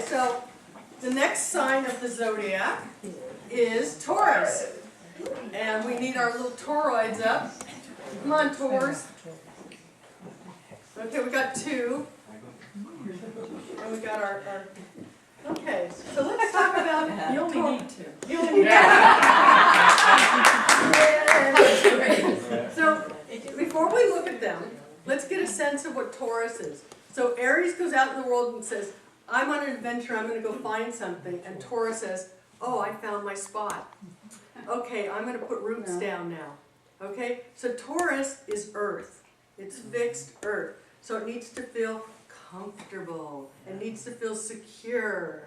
so the next sign of the zodiac is Taurus. And we need our little toroids up. Come on, Taurus. Okay, we got two. And we got our okay, so let's talk about... You only need two. You only need two. So, before we look at them, let's get a sense of what Taurus is. So Aries goes out in the world and says, I'm on an adventure, I'm going to go find something. And Taurus says, oh, I found my spot. Okay, I'm going to put roots down now. Okay, so Taurus is earth. It's fixed earth. So it needs to feel comfortable. It needs to feel secure.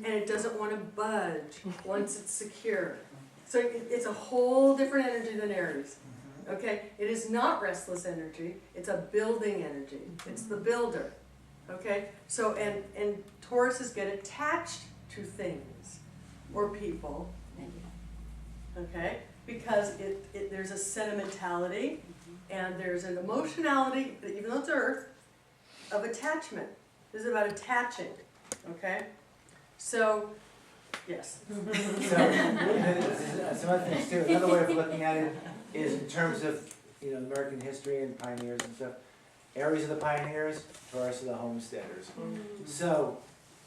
And it doesn't want to budge once it's secure. So it's a whole different energy than Aries. Okay, it is not restless energy. It's a building energy. It's the builder. Okay, so and Tauruses get attached to things or people. Okay, because there's a sentimentality and there's an emotionality, even though it's earth, of attachment. This is about attaching. Okay, so yes. So some other things too. Another way of looking at it is in terms of American history and pioneers and stuff. Aries are the pioneers, Taurus are the homesteaders. So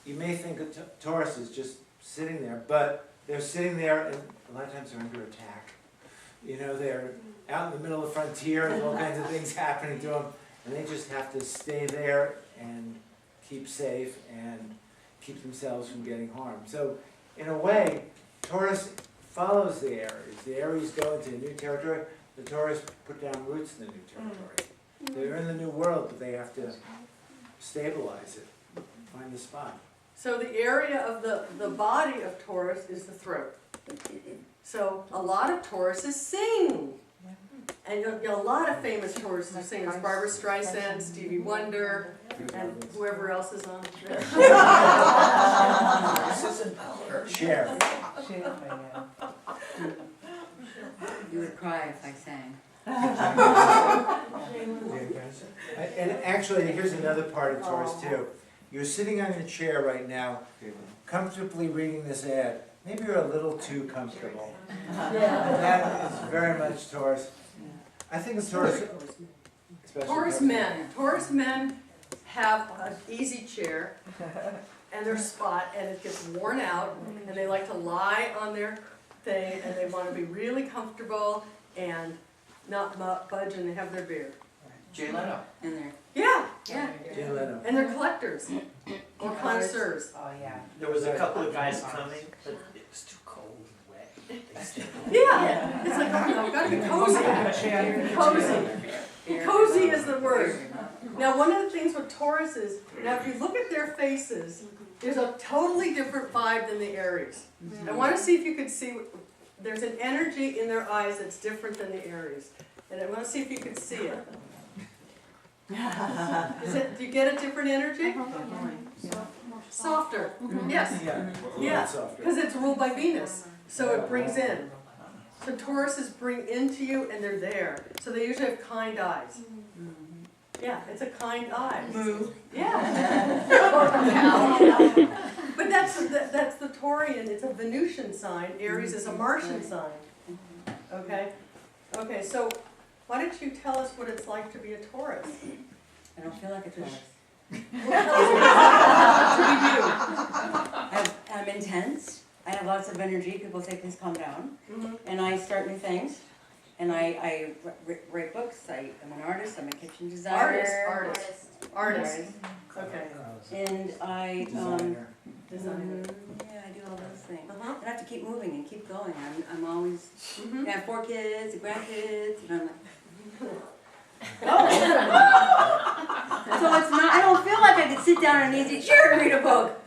you may think of Taurus is just sitting there, but they're sitting there and a lot of times they're under attack. They're out in the middle of the frontier and all kinds of things happening to them, and they just have to stay there and keep safe and keep themselves from getting harmed. So in a way, Taurus follows the Aries. The Aries go into a new territory. The Taurus put down roots in the new territory. They're in the new world, but they have to stabilize it, find the spot. So the area of the body of Taurus is the throat. So a lot of Tauruses sing. And a lot of famous Tauruses are singers. Barbara Streisand, Stevie Wonder, and whoever else is on there. Share. You would cry if I sang. And actually, here's another part of Taurus too. You're sitting on your chair right now, comfortably reading this ad. Maybe you're a little too comfortable. That is very much Taurus. I think it's Taurus. Taurus men have an easy chair and their spot, and it gets worn out, and they like to lie on their thing, and they want to be really comfortable and not budge, and they have their beer. Jay Leno. In there. Yeah, Jay Leno. and they're collectors or connoisseurs. Oh yeah. There was a couple of guys coming, but it was too cold and wet. Yeah, it's like, oh, gotta be cozy. Cozy. Cozy is the word. Now, one of the things with Taurus is, now if you look at their faces, there's a totally different vibe than the Aries. I want to see if you could see, there's an energy in their eyes that's different than the Aries. And I want to see if you can see it. Do you get a different energy? Softer. Yes. Yeah, because it's ruled by Venus. So it brings in. So Tauruses bring into you and they're there. So they usually have kind eyes. Yeah, it's a kind eye. Moo. Yeah. But that's the Taurian. It's a Venusian sign. Aries is a Martian sign. Okay? Okay, so why don't you tell us what it's like to be a Taurus? I don't feel like a Taurus. What do you do? I'm intense. I have lots of energy. People say, please calm down. And I start new things. And I write books. I am an artist. I'm a kitchen designer. Artist. Okay. And I, Designer. yeah, I do all those things. And I have to keep moving and keep going. I'm always, I have 4 kids, and grandkids, and I'm like, oh. So it's not, I don't feel like I could sit down in an easy chair and read a book.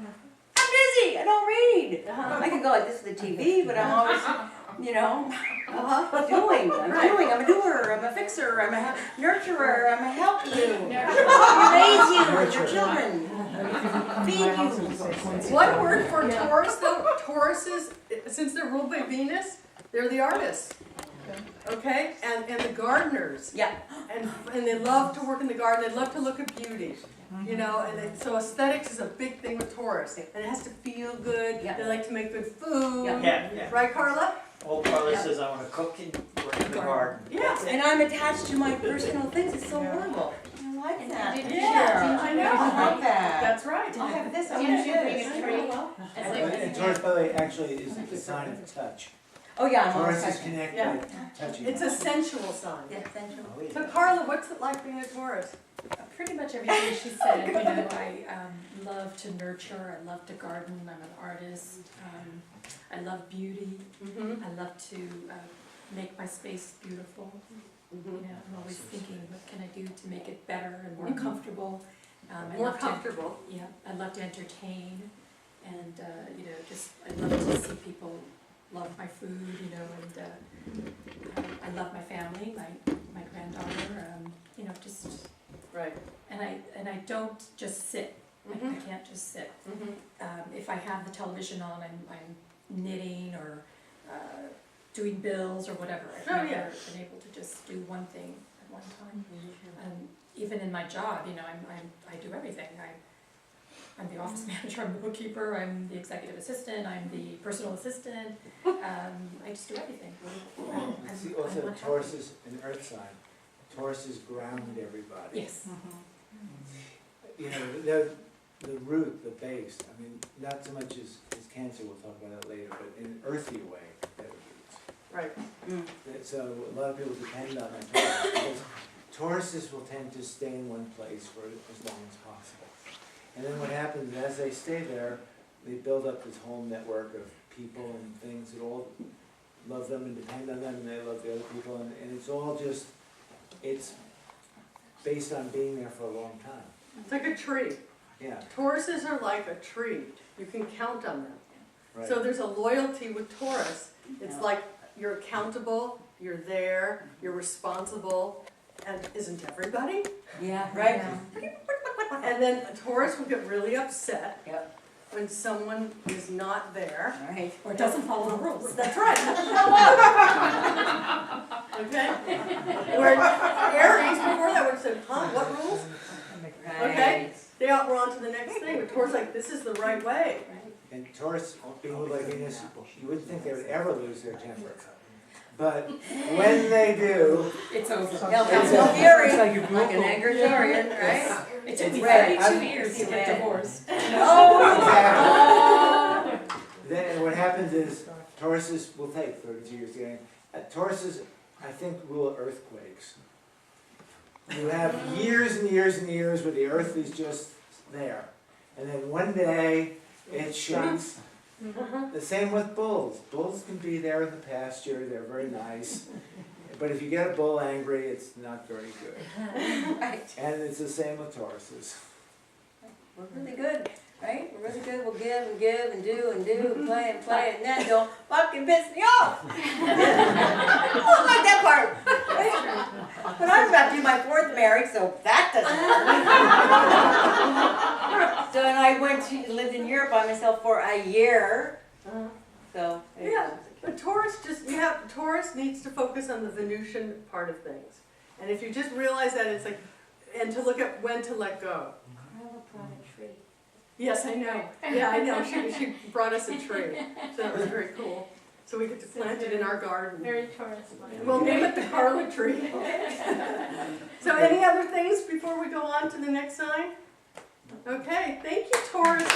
I'm busy, I don't read. I can go like this with the TV, but I'm always, doing. I'm a doer, I'm a fixer, I'm a nurturer, I'm a help you. Raise you with your children. Feed you. One word for Taurus though, Tauruses, since they're ruled by Venus, they're the artists. Okay? And the gardeners. Yeah. And they love to work in the garden, they love to look at beauty. So aesthetics is a big thing with Taurus. Taurus, and it has to feel good, Yeah. they like to make good food. Yeah. Yeah. Right, Carla? Old Carla Yeah. says I wanna cook and work in the garden. Yeah. And I'm attached to my personal things, it's so horrible. I like that. Yeah, I know. I love that. That's right. I'll have this, I'll Didn't have you this. bring a tree? And Taurus, by the way, actually is a sign of touch. Oh, yeah, I'm all Taurus is touching. connected Yeah. by touching. It's a sensual sign. Yeah, essential. Oh, yeah. So Carla, what's it like being a Taurus? Pretty much everything she said, you know, I love to nurture, I love to garden, I'm an artist, I love beauty, Mm-hmm. I love to make my space beautiful. You know, I'm always thinking, what can I do to make it better and more Mhm. comfortable? I More love to- comfortable. Yeah, I love to entertain, and, you know, just, I love to see people love my food, you know, and I love my family, my granddaughter, you know, just, Right. and I don't just sit. I Mhm. can't just sit. Mm-hmm. If I have the television on, I'm knitting or doing bills or whatever. I've Oh, never yeah. been able to just do one thing at one time. Even in my job, you know, I do everything. I'm the office manager, I'm the bookkeeper, I'm the executive assistant, I'm the personal assistant. I just do everything. See, I'm also not happy. Taurus is an earth sign. Taurus is ground everybody. Yes. You know, the root, the base, I mean, not so much as Cancer, we'll talk about that later, but in an earthy way, they're roots. Right. So a lot of people depend on that Taurus, because Tauruses will tend to stay in one place for as long as possible. And then what happens, as they stay there, they build up this whole network of people and things that all love them and depend on them, and they love the other people, and it's all just, it's based on being there for a long time. It's like a tree. Yeah, Tauruses are like a tree. You can count on them. right. So there's a loyalty with Taurus. It's Yeah. like you're accountable, you're there, you're responsible, and isn't everybody? Yeah, right? And then a Taurus will get really upset Yep. when someone is not there. All right. Or doesn't follow the rules. That's right. Okay? Where Aries before that would have said, huh, what rules? Okay. Right. They all were on to the next thing, but Taurus like, this is the right way. Right? And Taurus, being ruled by Venus, you wouldn't think they would ever lose their temper. But when they do, It's over. They'll have no fury, like a like an angry Taurian, right? It took me Right. 32 years to get divorced. Oh! then what happens is Tauruses will take 32 years to get in. Tauruses, I think, rule earthquakes. You have years and years and years where the earth is just there. And then one day it shakes. The same with bulls. Bulls can be there in the pasture, they're very nice. But if you get a bull angry, it's not very good. Right. And it's the same with Tauruses. We're really good, right? We're really good. We'll give and give and do and do and play, and then don't fucking piss me off. I don't like that part. But I'm about to do my fourth marriage, so that doesn't work. So and I lived in Europe by myself for a year. So there you Yeah, go. but Taurus needs to focus on the Venusian part of things. And if you just realize that, it's like, and to look at when to let go. Carla brought a tree. Yes, I know. Yeah, I know. She brought us a tree. So that was very cool. So we get to plant it in our garden. Very Taurus. We'll name it the Carla tree. So any other things before we go on to the next sign? Okay, thank you, Taurus.